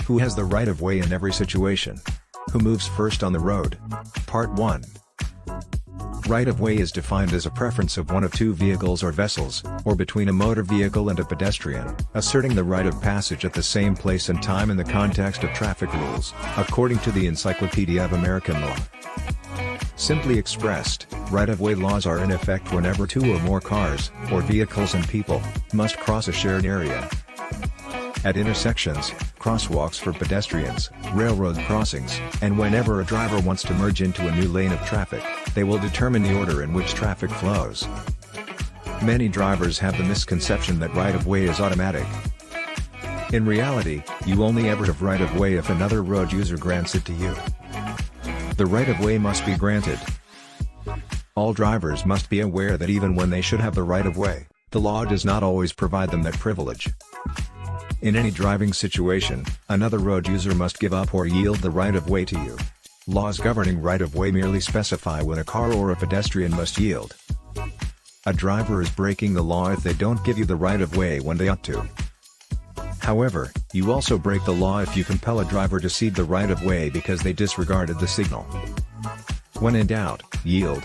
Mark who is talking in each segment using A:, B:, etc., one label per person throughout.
A: Who has the right-of-way in every situation? Who moves first on the road? Part 1. Right-of-way is defined as a preference of one of two vehicles or vessels, or between a motor vehicle and a pedestrian, asserting the right of passage at the same place and time in the context of traffic rules, according to the Encyclopedia of American Law. Simply expressed, right-of-way laws are in effect whenever two or more cars, or vehicles and people, must cross a shared area. At intersections, crosswalks for pedestrians, railroad crossings, and whenever a driver wants to merge into a new lane of traffic, they will determine the order in which traffic flows. Many drivers have the misconception that right-of-way is automatic. In reality, you only ever have right-of-way if another road user grants it to you. The right-of-way must be granted. All drivers must be aware that even when they should have the right-of-way, the law does not always provide them that privilege. In any driving situation, another road user must give up or yield the right-of-way to you. Laws governing right-of-way merely specify when a car or a pedestrian must yield. A driver is breaking the law if they don't give you the right-of-way when they ought to. However, you also break the law if you compel a driver to cede the right-of-way because they disregarded the signal. When in doubt, yield.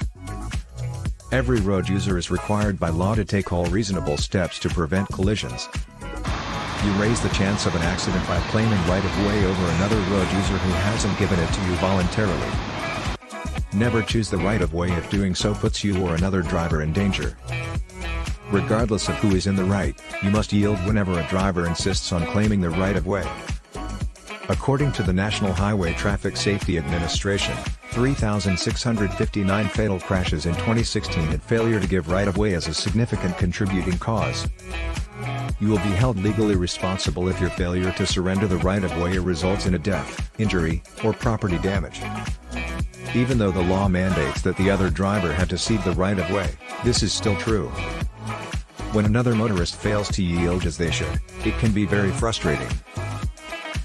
A: Every road user is required by law to take all reasonable steps to prevent collisions. You raise the chance of an accident by claiming right-of-way over another road user who hasn't given it to you voluntarily. Never choose the right-of-way if doing so puts you or another driver in danger. Regardless of who is in the right, you must yield whenever a driver insists on claiming the right-of-way. According to the National Highway Traffic Safety Administration, 3,659 fatal crashes in 2016 had failure to give right-of-way as a significant contributing cause. You will be held legally responsible if your failure to surrender the right-of-way results in a death, injury, or property damage. Even though the law mandates that the other driver had to cede the right-of-way, this is still true. When another motorist fails to yield as they should, it can be very frustrating.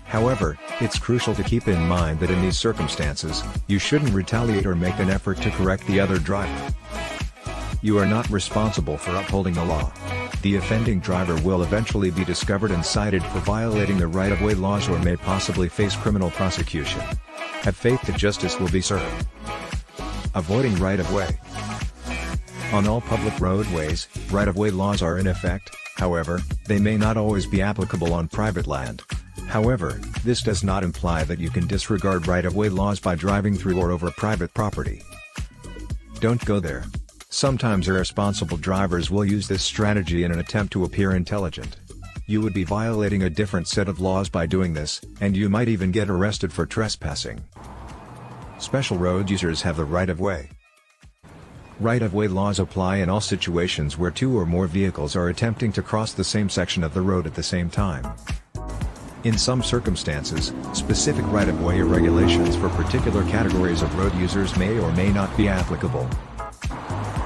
A: However, it's crucial to keep in mind that in these circumstances, you shouldn't retaliate or make an effort to correct the other driver. You are not responsible for upholding the law. The offending driver will eventually be discovered and cited for violating the right-of-way laws or may possibly face criminal prosecution. Have faith that justice will be served. Avoiding right-of-way. On all public roadways, right-of-way laws are in effect, however, they may not always be applicable on private land. However, this does not imply that you can disregard right-of-way laws by driving through or over private property. Don't go there. Sometimes irresponsible drivers will use this strategy in an attempt to appear intelligent. You would be violating a different set of laws by doing this, and you might even get arrested for trespassing. Special road users have the right-of-way. Right-of-way laws apply in all situations where two or more vehicles are attempting to cross the same section of the road at the same time. In some circumstances, specific right-of-way regulations for particular categories of road users may or may not be applicable.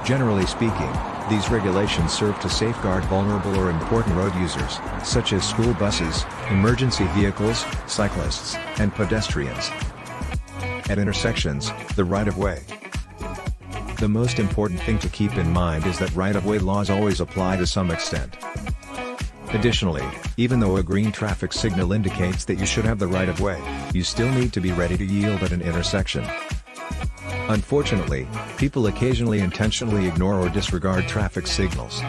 A: Generally speaking, these regulations serve to safeguard vulnerable or important road users, such as school buses, emergency vehicles, cyclists, and pedestrians. At intersections, the right-of-way. The most important thing to keep in mind is that right-of-way laws always apply to some extent. Additionally, even though a green traffic signal indicates that you should have the right-of-way, you still need to be ready to yield at an intersection. Unfortunately, people occasionally intentionally ignore or disregard traffic signals.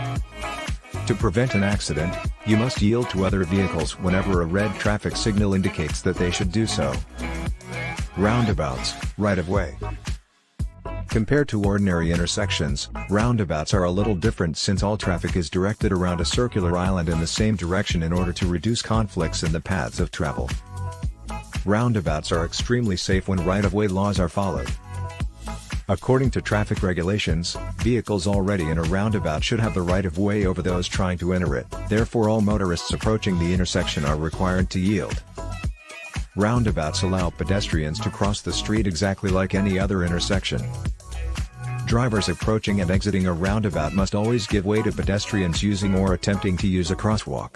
A: To prevent an accident, you must yield to other vehicles whenever a red traffic signal indicates that they should do so. Roundabouts, right-of-way. Compared to ordinary intersections, roundabouts are a little different since all traffic is directed around a circular island in the same direction in order to reduce conflicts in the paths of travel. Roundabouts are extremely safe when right-of-way laws are followed. According to traffic regulations, vehicles already in a roundabout should have the right-of-way over those trying to enter it, therefore all motorists approaching the intersection are required to yield. Roundabouts allow pedestrians to cross the street exactly like any other intersection. Drivers approaching and exiting a roundabout must always give way to pedestrians using or attempting to use a crosswalk.